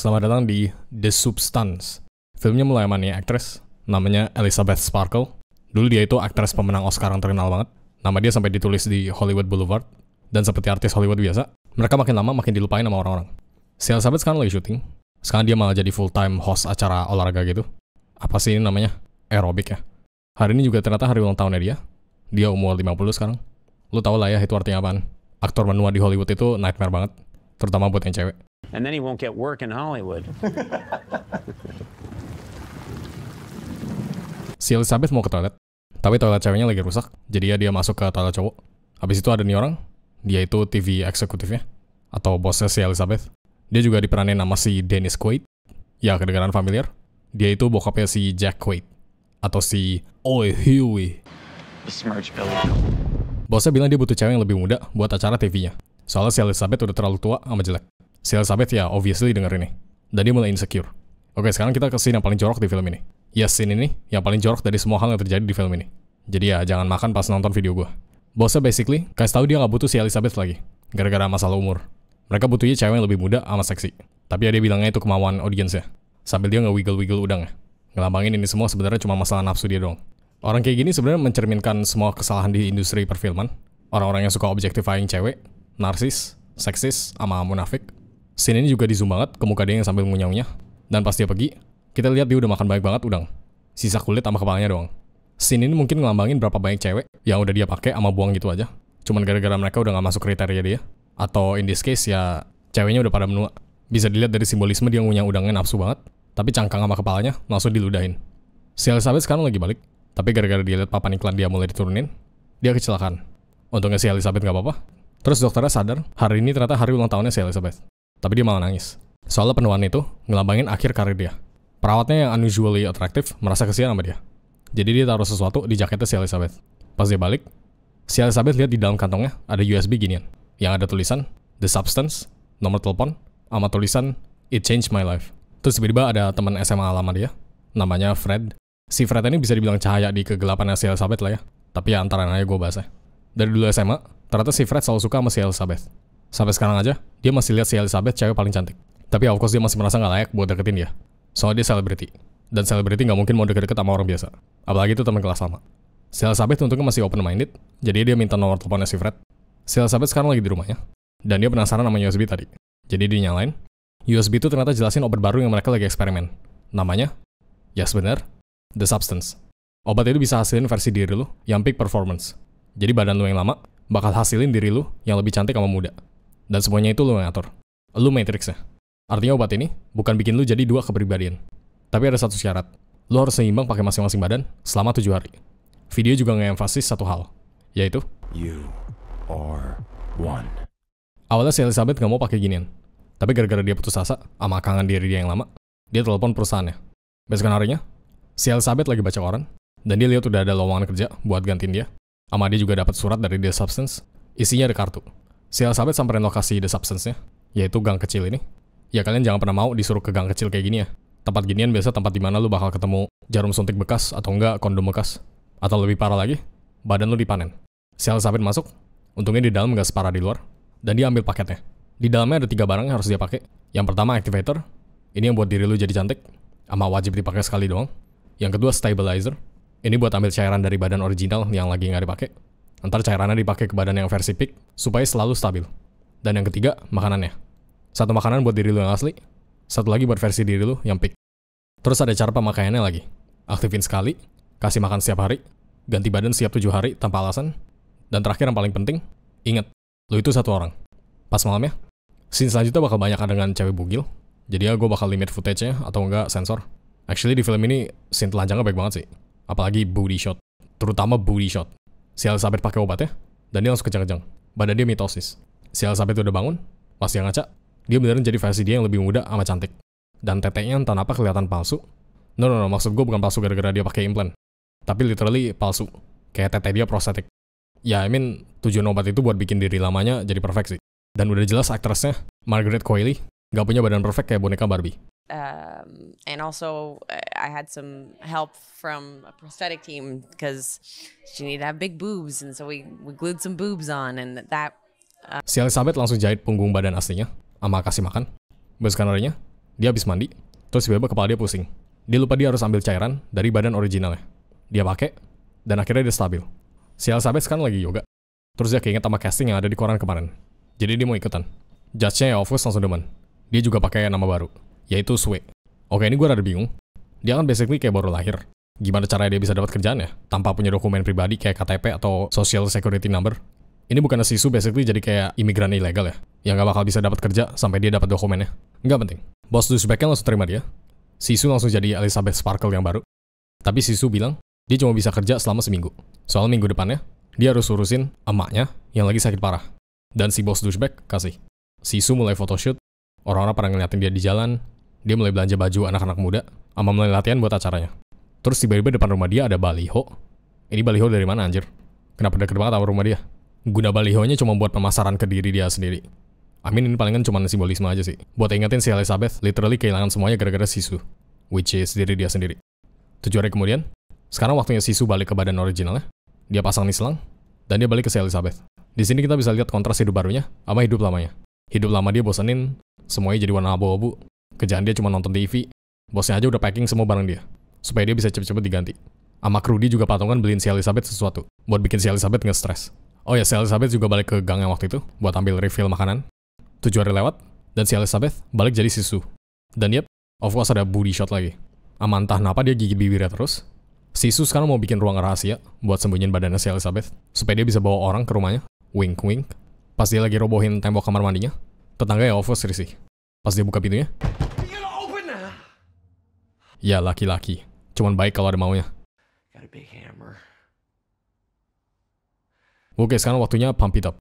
Selamat datang di The Substance. Filmnya mulai sama nih aktris, namanya Elizabeth Sparkle. Dulu dia itu aktris pemenang Oscar yang terkenal banget. Nama dia sampai ditulis di Hollywood Boulevard. Dan seperti artis Hollywood biasa, mereka makin lama makin dilupain sama orang-orang. Si Elizabeth sekarang lagi syuting. Sekarang dia malah jadi full-time host acara olahraga gitu. Apa sih ini namanya? Aerobik ya. Hari ini juga ternyata hari ulang tahunnya dia. Dia umur 50 sekarang. Lu tau lah ya itu artinya apaan. Aktor menua di Hollywood itu nightmare banget. Terutama buat yang cewek. And then he won't get work in Hollywood. Si Elizabeth mau ke toilet, tapi toilet ceweknya lagi rusak, jadi ya dia masuk ke toilet cowok. Habis itu ada nih orang, dia itu TV eksekutifnya, atau bosnya si Elizabeth. Dia juga diperanin nama si Dennis Quaid. Ya, kedengaran familiar. Dia itu bokapnya si Jack Quaid, atau si Oi Huey. Bosnya bilang dia butuh cewek yang lebih muda buat acara TV-nya. Soalnya si Elizabeth udah terlalu tua sama jelek. Si Elizabeth ya obviously denger ini. Dan dia mulai insecure. Oke, sekarang kita ke scene yang paling jorok di film ini. Ya, scene ini yang paling jorok dari semua hal yang terjadi di film ini. Jadi ya, jangan makan pas nonton video gue. Bosnya basically kasih tahu dia gak butuh si Elizabeth lagi. Gara-gara masalah umur. Mereka butuhnya cewek yang lebih muda sama seksi. Tapi ya dia bilangnya itu kemauan audiensnya. Sambil dia nge-wiggle-wiggle udangnya. Ngelambangin ini semua sebenarnya cuma masalah nafsu dia doang. Orang kayak gini sebenarnya mencerminkan semua kesalahan di industri perfilman. Orang-orang yang suka objectifying cewek, narsis, seksis, sama munafik. Scene ini juga di zoom banget ke muka dia yang sambil ngunyah-ngunyah. Dan pas dia pergi, kita lihat dia udah makan banyak banget udang. Sisa kulit sama kepalanya doang. Scene ini mungkin ngelambangin berapa banyak cewek yang udah dia pakai sama buang gitu aja. Cuman gara-gara mereka udah gak masuk kriteria dia. Atau in this case ya, ceweknya udah pada menua. Bisa dilihat dari simbolisme dia ngunyah udangnya nafsu banget. Tapi cangkang sama kepalanya langsung diludahin. Si Elizabeth sekarang lagi balik. Tapi gara-gara dia lihat papan iklan dia mulai diturunin, dia kecelakaan. Untungnya si Elizabeth gak apa-apa. Terus dokternya sadar, hari ini ternyata hari ulang tahunnya si Elizabeth. Tapi dia malah nangis. Soalnya penuaan itu ngelambangin akhir karir dia. Perawatnya yang unusually attractive merasa kesian sama dia. Jadi dia taruh sesuatu di jaketnya si Elizabeth. Pas dia balik, si Elizabeth lihat di dalam kantongnya ada USB ginian. Yang ada tulisan, The Substance, nomor telepon, sama tulisan, It Changed My Life. Terus tiba-tiba ada teman SMA lama dia, namanya Fred. Si Fred ini bisa dibilang cahaya di kegelapan si Elizabeth lah ya. Tapi ya antara aja gue bahasnya. Dari dulu SMA, ternyata si Fred selalu suka sama si Elizabeth. Sampai sekarang aja, dia masih lihat si Elizabeth cewek paling cantik. Tapi of course dia masih merasa gak layak buat deketin dia. Soalnya dia selebriti. Dan selebriti gak mungkin mau deket-deket sama orang biasa. Apalagi itu teman kelas lama. Si Elizabeth untungnya masih open-minded, jadi dia minta nomor teleponnya si Fred. Si Elizabeth sekarang lagi di rumahnya. Dan dia penasaran sama USB tadi. Jadi dia nyalain. USB itu ternyata jelasin obat baru yang mereka lagi eksperimen. Namanya, ya bener, The Substance. Obat itu bisa hasilin versi diri lu yang peak performance. Jadi badan lu yang lama bakal hasilin diri lu yang lebih cantik sama muda. Dan semuanya itu lu yang ngatur. Lu matrixnya. Artinya obat ini bukan bikin lu jadi dua kepribadian. Tapi ada satu syarat. Lu harus seimbang pakai masing-masing badan selama 7 hari. Video juga nge-emfasis satu hal. Yaitu, You are one. awalnya si Elizabeth gak mau pakai ginian. Tapi gara-gara dia putus asa sama kangen diri dia yang lama, dia telepon perusahaannya. Besokan harinya, si Elizabeth lagi baca koran. Dan dia lihat udah ada lowongan kerja buat gantiin dia. Sama dia juga dapat surat dari The Substance. Isinya ada kartu. Si Elizabeth samperin lokasi The Substance-nya, yaitu gang kecil ini. Ya kalian jangan pernah mau disuruh ke gang kecil kayak gini ya. Tempat ginian biasa tempat dimana lu bakal ketemu jarum suntik bekas atau enggak kondom bekas. Atau lebih parah lagi, badan lu dipanen. Si Elizabeth masuk, untungnya di dalam gak separah di luar. Dan dia ambil paketnya. Di dalamnya ada 3 barang yang harus dia pakai. Yang pertama activator, ini yang buat diri lu jadi cantik, sama wajib dipakai sekali doang. Yang kedua stabilizer, ini buat ambil cairan dari badan original yang lagi nggak dipakai. Ntar cairannya dipakai ke badan yang versi peak, supaya selalu stabil. Dan yang ketiga, makanannya. Satu makanan buat diri lu yang asli, satu lagi buat versi diri lu yang peak. Terus ada cara pemakaiannya lagi. Aktifin sekali, kasih makan setiap hari, ganti badan setiap 7 hari tanpa alasan, dan terakhir yang paling penting, ingat, lu itu satu orang. Pas malamnya, scene selanjutnya bakal banyak adegan cewek bugil, jadi ya gue bakal limit footage-nya atau enggak sensor. Actually di film ini, scene telanjangnya baik banget sih. Apalagi booty shot, terutama booty shot. Si Elizabeth pakai obatnya, dan dia langsung kejang-kejang. Badan dia mitosis. Si Elizabeth udah bangun, pas dia ngaca, dia beneran jadi versi dia yang lebih muda sama cantik. Dan teteknya entah apa kelihatan palsu. No, maksud gue bukan palsu gara-gara dia pakai implant. Tapi literally palsu. Kayak tete dia prostetik. Ya, I mean, tujuan obat itu buat bikin diri lamanya jadi perfect sih. Dan udah jelas aktrisnya, Margaret Qualley, gak punya badan perfect kayak boneka Barbie. And also, I had some help from a prosthetic team because she needed to have big boobs, and so we glued some boobs on, and that. Si Elizabeth langsung jahit punggung badan aslinya, sama kasih makan. Besokan harinya, Dia habis mandi, terus tiba-tiba kepala dia pusing. Dia lupa dia harus ambil cairan dari badan originalnya. Dia pakai, dan akhirnya dia stabil. Si Elizabeth sekarang lagi yoga. Terus dia keinget sama casting yang ada di koran kemarin. Jadi dia mau ikutan. Judge-nya ya of course langsung demen. Dia juga pakai nama baru, yaitu Sue. Oke, ini gue rada bingung. Dia kan basically kayak baru lahir. Gimana caranya dia bisa dapat kerjaan ya? Tanpa punya dokumen pribadi kayak KTP atau Social Security Number. Ini bukannya si Sue basically jadi kayak imigran ilegal ya? Yang gak bakal bisa dapat kerja sampai dia dapat dokumennya. Nggak penting. Bos douchebag-nya langsung terima dia. Si Sue langsung jadi Elizabeth Sparkle yang baru. Tapi si Sue bilang, dia cuma bisa kerja selama seminggu. Soal minggu depannya, dia harus urusin emaknya yang lagi sakit parah. Dan si bos douchebag kasih. Si Sue mulai photoshoot, orang-orang pada ngeliatin dia di jalan, dia mulai belanja baju anak-anak muda, sama mulai latihan buat acaranya. Terus tiba-tiba depan rumah dia ada baliho. Ini baliho dari mana anjir? Kenapa deket banget sama rumah dia? Guna balihonya cuma buat pemasaran ke diri dia sendiri. Ini palingan cuma simbolisme aja sih. Buat ingetin si Elizabeth literally kehilangan semuanya gara-gara si Sue. Which is diri dia sendiri. 7 hari kemudian, sekarang waktunya si Sue balik ke badan originalnya. Dia pasang nih selang, dan dia balik ke si Elizabeth. Di sini kita bisa lihat kontras hidup barunya sama hidup lamanya. Hidup lama dia bosenin, semuanya jadi warna abu-abu. Kerjaan dia cuma nonton TV. Bosnya aja udah packing semua barang dia, supaya dia bisa cepet-cepet diganti. Sama kru dia juga patungan beliin si Elizabeth sesuatu, buat bikin si Elizabeth nge-stress. Oh ya, si Elizabeth juga balik ke gang yang waktu itu, buat ambil refill makanan. 7 hari lewat, dan si Elizabeth balik jadi si Sue. Dan yep, of course ada booty shot lagi. Ama entah kenapa dia gigit bibirnya terus. Si Sue sekarang mau bikin ruang rahasia buat sembunyiin badannya si Elizabeth, supaya dia bisa bawa orang ke rumahnya. Wink wink. Pas dia lagi robohin tembok kamar mandinya, tetangga ya of course risih. Pas dia buka pintunya, ya laki-laki. Cuman baik kalau ada maunya. Oke, sekarang waktunya pump it up.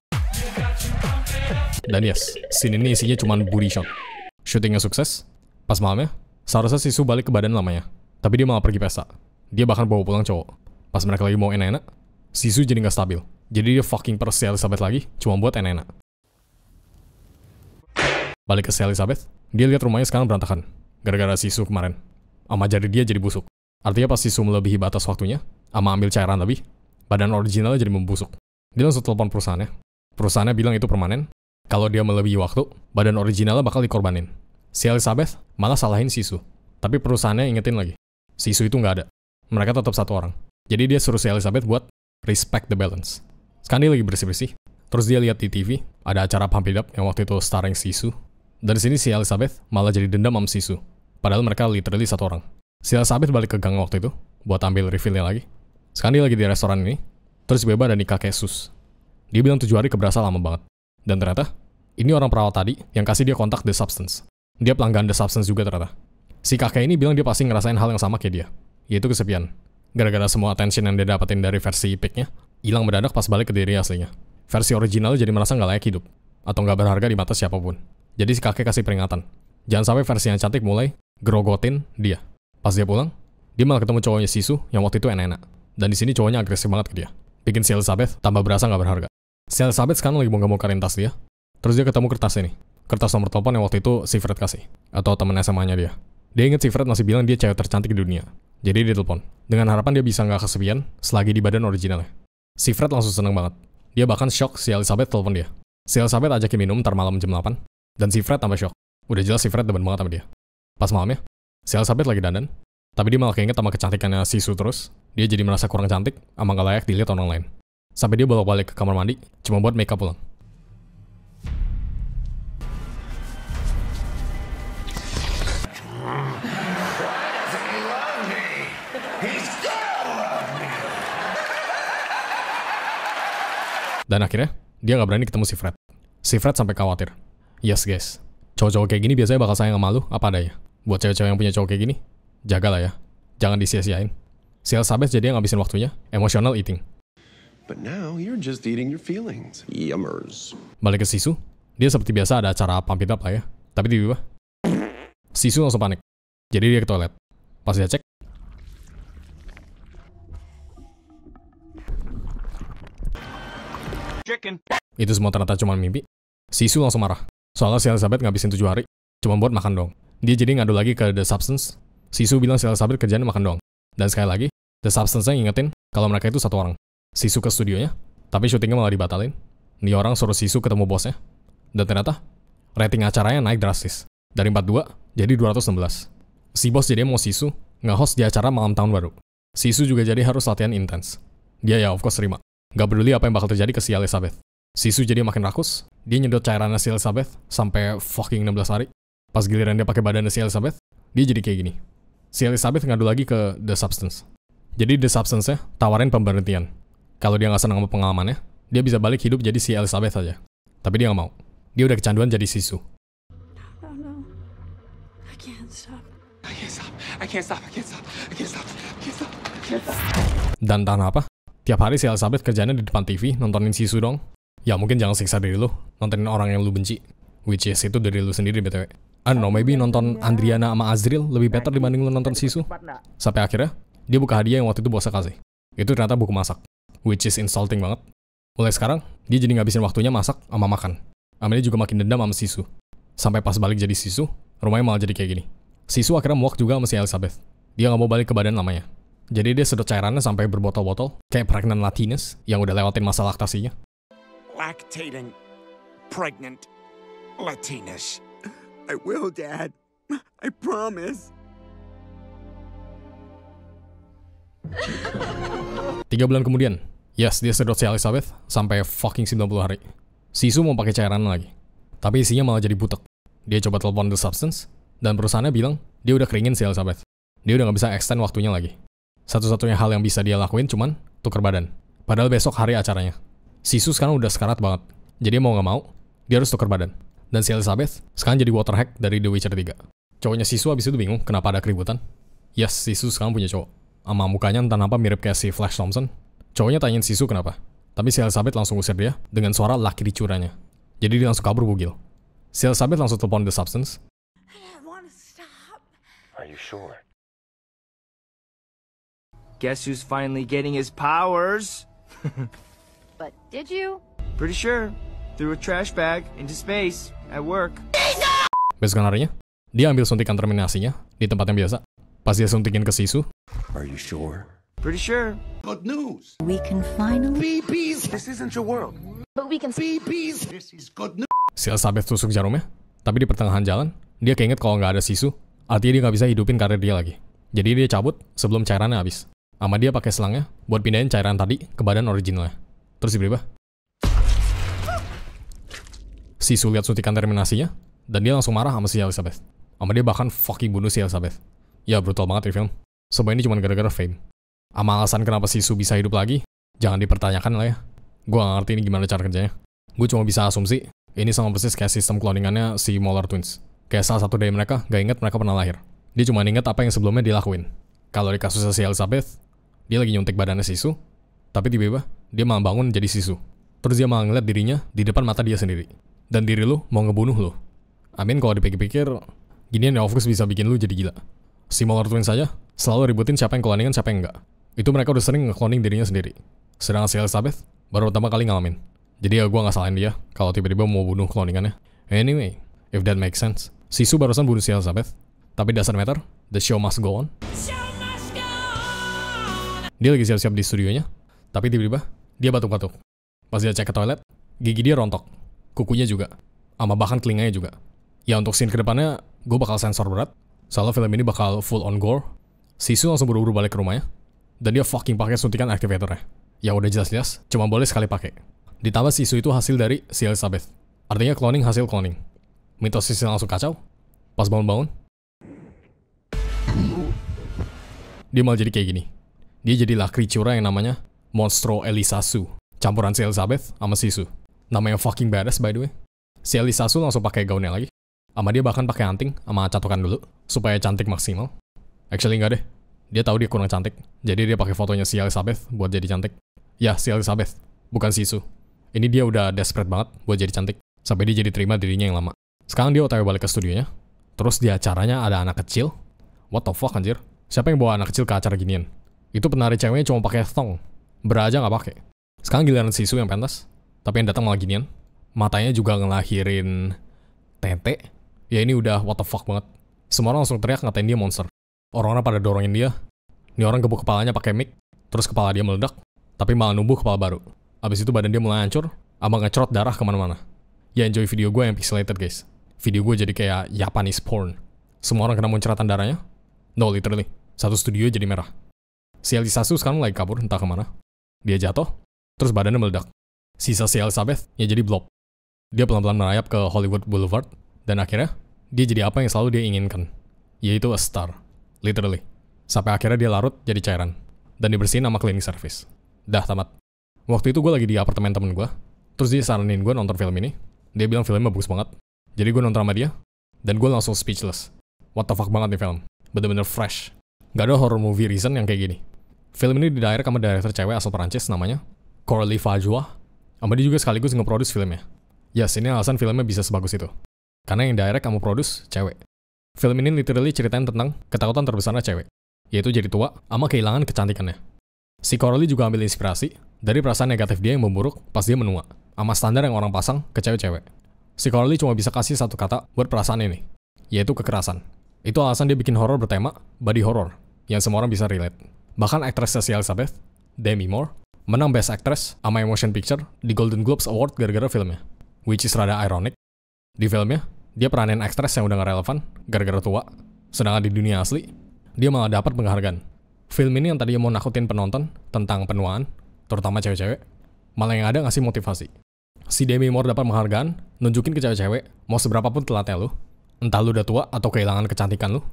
Dan yes, scene ini isinya cuma booty shot. Shootingnya sukses. Pas malamnya, seharusnya si Sue balik ke badan lamanya. Tapi dia malah pergi pesta. Dia bahkan bawa pulang cowok. Pas mereka lagi mau enak-enak, si Sue jadi gak stabil. Jadi dia fucking peres si Elizabeth lagi, cuma buat enak-enak. Balik ke si Elizabeth, dia lihat rumahnya sekarang berantakan. Gara-gara si Sue kemarin. Ama jari dia jadi busuk. Artinya pas si Sue melebihi batas waktunya, ama ambil cairan lebih, badan originalnya jadi membusuk. Dia langsung telepon perusahaannya. Perusahaannya bilang itu permanen. Kalau dia melebihi waktu, badan originalnya bakal dikorbanin. Si Elizabeth malah salahin si Sue. Tapi perusahaannya ingetin lagi. Si Sue itu nggak ada. Mereka tetap satu orang. Jadi dia suruh si Elizabeth buat respect the balance. Sekarang dia lagi bersih-bersih. Terus dia lihat di TV, ada acara Pump It Up yang waktu itu starring si Sue. Dari sini si Elizabeth malah jadi dendam sama si Sue. Padahal mereka literally satu orang. Si Elizabeth balik ke gang waktu itu, buat ambil refillnya lagi. Sekarang dia lagi di restoran ini. Terus tiba-tiba ada nikah Jesus. Dia bilang 7 hari keberasa lama banget. Dan ternyata, ini orang perawat tadi yang kasih dia kontak The Substance. Dia pelanggan The Substance juga ternyata. Si kakek ini bilang dia pasti ngerasain hal yang sama kayak dia, yaitu kesepian. Gara-gara semua attention yang dia dapetin dari versi pic-nya, hilang mendadak pas balik ke diri aslinya. Versi original jadi merasa nggak layak hidup, atau nggak berharga di mata siapapun. Jadi si kakek kasih peringatan. Jangan sampai versi yang cantik mulai gerogotin dia. Pas dia pulang, dia malah ketemu cowoknya si Sue yang waktu itu enak-enak. Dan di sini cowoknya agresif banget ke dia. Bikin si Elizabeth tambah berasa nggak berharga. Si Elizabeth sekarang lagi bongkar-bongkarin tas dia. Terus dia ketemu kertasnya nih. Kertas nomor telepon yang waktu itu si Fred kasih. Atau temen SMA-nya dia. Dia inget si Fred masih bilang dia cewek tercantik di dunia. Jadi dia telepon. Dengan harapan dia bisa nggak kesepian selagi di badan originalnya. Si Fred langsung seneng banget. Dia bahkan shock si Elizabeth telepon dia. Si Elizabeth ajakin minum ntar malam jam 8. Dan si Fred tambah shock. Udah jelas si Fred demen banget sama dia. Pas malamnya, si Elizabeth lagi dandan. Tapi dia malah keinget sama kecantikannya si Sue terus. Dia jadi merasa kurang cantik sama nggak layak dilihat orang lain. Sampai dia bolak-balik ke kamar mandi, cuma buat make up pulang. Dan akhirnya, dia nggak berani ketemu si Fred. Si Fred sampai khawatir. Yes guys, cowok-cowok kayak gini biasanya bakal sayang sama lu apa adanya. Buat cewek-cewek yang punya cowok kayak gini, jagalah ya. Jangan disia-siain. Si Elizabeth jadi yang ngabisin waktunya, emotional eating. But now you're just eating your feelings. Yummers. Balik ke si Sue, dia seperti biasa ada acara pump it up lah ya. Tapi tiba-tiba, si Sue langsung panik. Jadi dia ke toilet. Pas dia cek, Chicken. itu semua ternyata cuma mimpi. Si Sue langsung marah. Soalnya si Elizabeth ngabisin 7 hari, cuma buat makan doang. Dia jadi ngadu lagi ke The Substance. Si Sue bilang si Elizabeth kerjaannya makan doang. Dan sekali lagi, The Substance-nya ngingetin kalau mereka itu satu orang. Si Sue ke studionya, tapi syutingnya malah dibatalin. Nih orang suruh si Sue ketemu bosnya. Dan ternyata, rating acaranya naik drastis. Dari 42 jadi 216. Si bos jadi mau Sisu nge-host di acara malam tahun baru. Sisu juga jadi harus latihan intens. Dia ya of course terima. Gak peduli apa yang bakal terjadi ke si Elizabeth. Sisu jadi makin rakus, dia nyedot cairannya si Elizabeth sampai fucking 16 hari. Pas giliran dia pakai badannya si Elizabeth, dia jadi kayak gini. Si Elizabeth ngadu lagi ke The Substance. Jadi The Substance-nya tawarin pemberhentian. Kalau dia gak senang sama pengalamannya, dia bisa balik hidup jadi si Elizabeth aja. Tapi dia gak mau. Dia udah kecanduan jadi Sisu. Oh no. I can't stop. Dan entah apa, tiap hari si Elizabeth kerjanya di depan TV nontonin Sisu dong. Ya mungkin jangan siksa diri lu, nontonin orang yang lu benci. Which is itu dari lu sendiri BTW. I don't know, maybe nonton Andriana sama Azril lebih better dibanding lu nonton Sisu. Sampai akhirnya, dia buka hadiah yang waktu itu bosnya kasih. Itu ternyata buku masak. Which is insulting banget. Mulai sekarang, dia jadi ngabisin waktunya masak sama makan. Sama dia juga makin dendam sama Sisu. Sampai pas balik jadi Sisu, rumahnya malah jadi kayak gini. Sisu akhirnya muak juga sama si Elizabeth. Dia gak mau balik ke badan lamanya. Jadi dia sedot cairannya sampai berbotol-botol, kayak pregnant Latinas yang udah lewatin masa laktasinya. Lactating, pregnant, Latinas. I will, Dad. I promise. 3 bulan kemudian, yes, dia sedot si Elizabeth sampai fucking 90 hari. Sisu mau pakai cairan lagi. Tapi isinya malah jadi butek. Dia coba telepon The Substance, dan perusahaannya bilang dia udah keringin si Elizabeth. Dia udah gak bisa extend waktunya lagi. Satu-satunya hal yang bisa dia lakuin cuman tuker badan. Padahal besok hari acaranya. Sisu sekarang udah sekarat banget. Jadi mau gak mau, dia harus tuker badan. Dan si Elizabeth sekarang jadi water hack dari The Witcher 3. Cowoknya Sisu abis itu bingung kenapa ada keributan. Yes, Sisu sekarang punya cowok. Sama mukanya entah apa mirip kayak si Flash Thompson. Cowoknya tanyain Sisu kenapa. Tapi si Elizabeth langsung usir dia dengan suara laki dicuranya. Jadi dia langsung kabur bugil. Si Elizabeth langsung telepon The Substance. I don't want to stop. Are you sure? Guess who's finally getting his powers? But did you? Pretty sure. Threw a trash bag into space at work. Besokan harinya, dia ambil suntikan terminasinya di tempat yang biasa. Pas dia suntikin ke Sisu, Are you sure? Pretty sure. Good news. We can finally. BPs. This isn't your world. But we can. BPs. This is good news. si Elizabeth tusuk jarumnya. Tapi di pertengahan jalan, dia keinget kalau nggak ada Sisu, artinya dia nggak bisa hidupin karir dia lagi. Jadi dia cabut sebelum cairannya habis. Sama dia pakai selangnya buat pindahin cairan tadi ke badan originalnya. Terus tiba-tiba Sisu lihat suntikan terminasinya, dan dia langsung marah sama si Elizabeth. Sama dia bahkan fucking bunuh si Elizabeth. Ya brutal banget di film. Semua ini cuma gara-gara fame. Sama alasan kenapa Sisu bisa hidup lagi, jangan dipertanyakan lah ya. Gue gak ngerti ini gimana cara kerjanya. Gue cuma bisa asumsi, ini sama persis kayak sistem cloningannya si Molar Twins. Kayak salah satu dari mereka gak inget mereka pernah lahir. Dia cuma inget apa yang sebelumnya dilakuin. Kalau di kasusnya si Elizabeth, dia lagi nyuntik badannya Sisu, tapi tiba-tiba dia malah bangun jadi Sisu. Terus dia malah ngeliat dirinya di depan mata dia sendiri. Dan diri lu mau ngebunuh lu. Amin kalau dipikir-pikir, ginian ya of course bisa bikin lu jadi gila. Si Molar Twins saja selalu ributin siapa yang cloningan siapa yang enggak. Itu mereka udah sering nge-cloning dirinya sendiri. Sedangkan si Elizabeth baru pertama kali ngalamin. Jadi ya gue gak salahin dia kalau tiba-tiba mau bunuh cloningannya. Anyway, if that makes sense. Sisu barusan bunuh si Elizabeth. Tapi doesn't matter, the show must go on. Dia lagi siap-siap di studionya, tapi tiba-tiba dia batuk-batuk. Pas dia cek ke toilet, gigi dia rontok. Kukunya juga. Sama bahkan telinganya juga. Ya untuk scene kedepannya, gue bakal sensor berat. Soalnya film ini bakal full on gore. Sisu langsung buru-buru balik ke rumahnya. Dan dia fucking pakai suntikan activatornya. Ya udah jelas-jelas, cuma boleh sekali pakai. Ditambah Sisu itu hasil dari si Elizabeth. Artinya cloning hasil cloning. Mitosisnya langsung kacau. Pas bangun-bangun, dia malah jadi kayak gini. Dia jadilah creature yang namanya Monstro Elisasu. Campuran si Elizabeth sama Sisu. Namanya fucking badass by the way. Si Elisasu langsung pakai gaunnya lagi. Sama dia bahkan pakai anting sama catukan dulu supaya cantik maksimal. Actually enggak deh. Dia tahu dia kurang cantik. Jadi dia pakai fotonya si Elizabeth buat jadi cantik. Ya, si Elizabeth, bukan Sisu. Ini dia udah desperate banget buat jadi cantik. Sampai dia jadi terima dirinya yang lama. Sekarang dia OTW balik ke studionya. Terus di acaranya ada anak kecil. What the fuck anjir? Siapa yang bawa anak kecil ke acara ginian? Itu penari ceweknya cuma pakai thong. Bra aja nggak pakai. Sekarang giliran Sisu yang pentas. Tapi yang datang malah ginian. Matanya juga ngelahirin tete. Ya ini udah what the fuck banget. Semua orang langsung teriak ngatain dia monster. Orang-orang pada dorongin dia. Ini orang gebuk kepalanya pakai mic. Terus kepala dia meledak. Tapi malah numbuh kepala baru. Abis itu badan dia mulai hancur. Sama ngecrot darah kemana-mana. Ya enjoy video gue yang pixelated guys. Video gue jadi kayak Japanese porn. Semua orang kena muncratan darahnya. No, literally. Satu studio jadi merah. Si Elisasu sekarang lagi kabur entah kemana. Dia jatuh, terus badannya meledak. Sisa si Elizabeth ya jadi blob. Dia pelan-pelan merayap ke Hollywood Boulevard, dan akhirnya dia jadi apa yang selalu dia inginkan, yaitu a star. Literally. Sampai akhirnya dia larut jadi cairan, dan dibersihin sama cleaning service. Dah tamat. Waktu itu gue lagi di apartemen temen gue, terus dia saranin gue nonton film ini. Dia bilang filmnya bagus banget. Jadi gue nonton sama dia, dan gue langsung speechless. What the fuck banget nih film. Bener-bener fresh. Gak ada horror movie reason yang kayak gini. Film ini didirect sama director cewek asal Perancis namanya Coralie Fajua. Sama dia juga sekaligus nge-produce filmnya. Yes, ini alasan filmnya bisa sebagus itu. Karena yang direct sama produce cewek. Film ini literally ceritain tentang ketakutan terbesarnya cewek, yaitu jadi tua sama kehilangan kecantikannya. Si Coralie juga ambil inspirasi dari perasaan negatif dia yang memburuk pas dia menua, sama standar yang orang pasang ke cewek-cewek. Si Coralie cuma bisa kasih satu kata buat perasaan ini, yaitu kekerasan. Itu alasan dia bikin horor bertema body horror, yang semua orang bisa relate. Bahkan aktris si Elizabeth, Demi Moore, menang Best Actress sama Motion Picture di Golden Globes Award gara-gara filmnya. Which is rada ironic. Di filmnya, dia peranin aktris yang udah gak relevan gara-gara tua, sedangkan di dunia asli, dia malah dapat penghargaan. Film ini yang tadinya mau nakutin penonton tentang penuaan, terutama cewek-cewek, malah yang ada ngasih motivasi. Si Demi Moore dapat penghargaan, nunjukin ke cewek-cewek, mau seberapapun telatnya lu, entah lu udah tua atau kehilangan kecantikan lu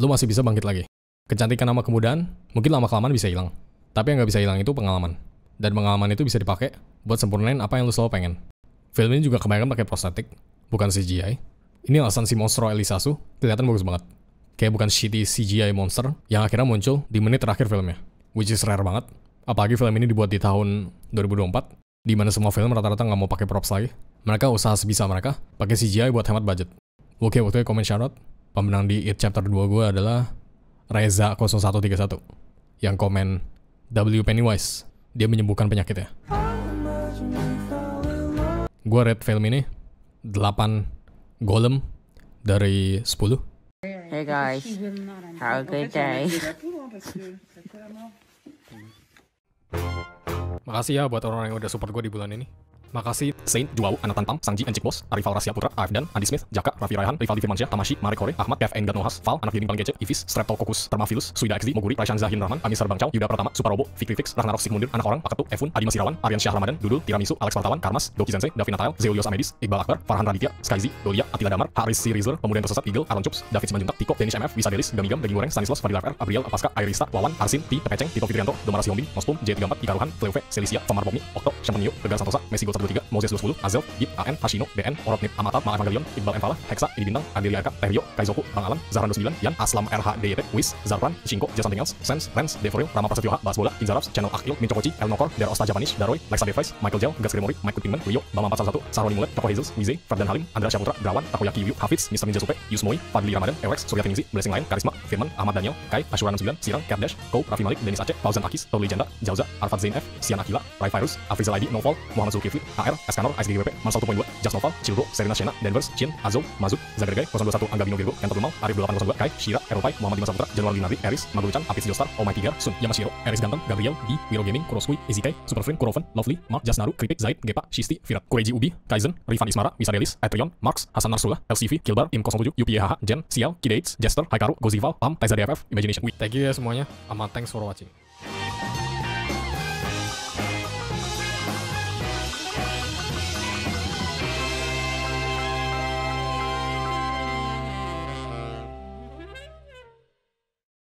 masih bisa bangkit lagi. Kecantikan sama kemudahan, mungkin lama-kelamaan bisa hilang. Tapi yang gak bisa hilang itu pengalaman. Dan pengalaman itu bisa dipakai buat sempurnain apa yang lu selalu pengen. Film ini juga kebanyakan pakai prostetik, bukan CGI. Ini alasan si monstro Elisasu kelihatan bagus banget. Kayak bukan shitty CGI monster yang akhirnya muncul di menit terakhir filmnya. Which is rare banget. Apalagi film ini dibuat di tahun 2024, di mana semua film rata-rata nggak mau pakai props lagi. Mereka usaha sebisa mereka pakai CGI buat hemat budget. Oke, waktunya komen shoutout. Pemenang di It Chapter 2 gue adalah Reza0131 yang komen W Pennywise. Dia menyembuhkan penyakitnya. Gue rate film ini 8 golem dari 10. Hey guys, have a good day. Makasih ya buat orang yang udah support gue di bulan ini. Makasih Saint, Juau, Anatan Pam, Sangji, Encik Bos, Arifal Rasya Putra, Afdan, Andi Smith, Jaka, Raffi Raihan, Rivaldi Firmansyah, Tamashi, Marek Hore, Ahmad, Kev, N. Gatnohas, Val, Anak Giring paling kece, Ivis, Streptococcus, Thermophilus, Suida XD, Moguri, Raishan Zahin Rahman, Amisar Bangcau, Yuda Pratama, Suparobo, Fikri Fix, Ragnarok Sigmundur, Anak Orang, Paketu, Efun, Adi Masirawan, Aryan Syah Ramadan, Dudul, Tiramisu, Alex Wartawan, Karmas, Doki Sensei, Davin Natael, Zeulios Amedis, Iqbal Akbar, Farhan Raditya, Skyzi, Dolia, Attila Damar, Haris C. Rizler, Pemuda yang Tersesat, Eagle, Aaron Chups, David Simanjuntak, Tiko, Danish MF, Bisa Delis, Gamigam, Daging Goreng, Stanislas, Fadil FR, Abriel, Apaska, Airista, Wawan, Arsin, T. Pepeceng, Tito Fitrianto, Domara Sihombing, Mospum, J34, Ika Ruhan, Cleofe, Selisia, Famar Bokmi, Okto, Shampanio, Tegar Santosa, Messi Gol 123, Moses 210, Azel, Gip, AN, Hashino, DN, Orotnip, Amatat, Ma Evangelion, Iqbal M. Falah, Hexa, Edi Bintang, Adelia Eka, Tehrio, Kaizoku, Bang Alan, Zahran 29, Yan, Aslam RH DYP, Wiz, Zarpran, Shinko, Just Something Else, Sense, Rens, Deforil, Rama Prasetyo H, Bas Bola, Kinzarabs, Channel Akil, Mincokoci, El Nokor, Der Osta Japanish, Daroy, Lexa Device, Michael Jel, Gas Gremori, Mike Kutpingman, Leo, Bama 411, Saroni Mulet, Toko Hazels, Wize, Ferdan Halim, Andra Syaputra, Drawan, Takoyaki Yu, Hafiz, Mr. Ninja Supe, Yusmoi, Fadli Ramadan, Erex, Surya Tingzi, Blessing Lain, Karisma, Firman, Ahmad Daniel, Kai, Ashura 69, Sirang, Cat Dash, Kou, Raffi Malik, Denis Aceh, Fauzan Akis, Tolu Legenda, Jauza, Arfad Zain F, Sian Akila, Rai Virus, Afrizal ID, Nofal, Muhammad Zulkifli, HR, Eskanor, ISDGWP, Mansal 2.2, Jas Nofal, Childo, Serena Shena, Denvers, Chin, Azo, Mazut, Zagergai, 021, Angga Bino Virgo, Kentor Lumau, Arif 802, Kai, Shira, Eropai, Muhammad Dimas Saputra, Januari Linardi, Eris, Magurucan, Apis Diostar, Omai Tigar, Sun, Yamashiro, Eris Ganteng, Gabriel, D, Wiro Gaming, Kuroskui, Ezikai, Superframe, Kurofen, Lovely, Mark, Jasnaru, Kripik, Zaid, Gepa, Shisti, Firat, Kureji Ubi, Kaizen, Rifan Ismara, Wisadelis, Etrion, Marks, Hasan Narsula, LCV, Kilbar, Im07, UPHH, Jen, Sial, Kidates, Jester, Haikaru, Gozival, Pam, Taiza DFF, Imagination Week. Thank you ya semuanya, sama thanks for watching.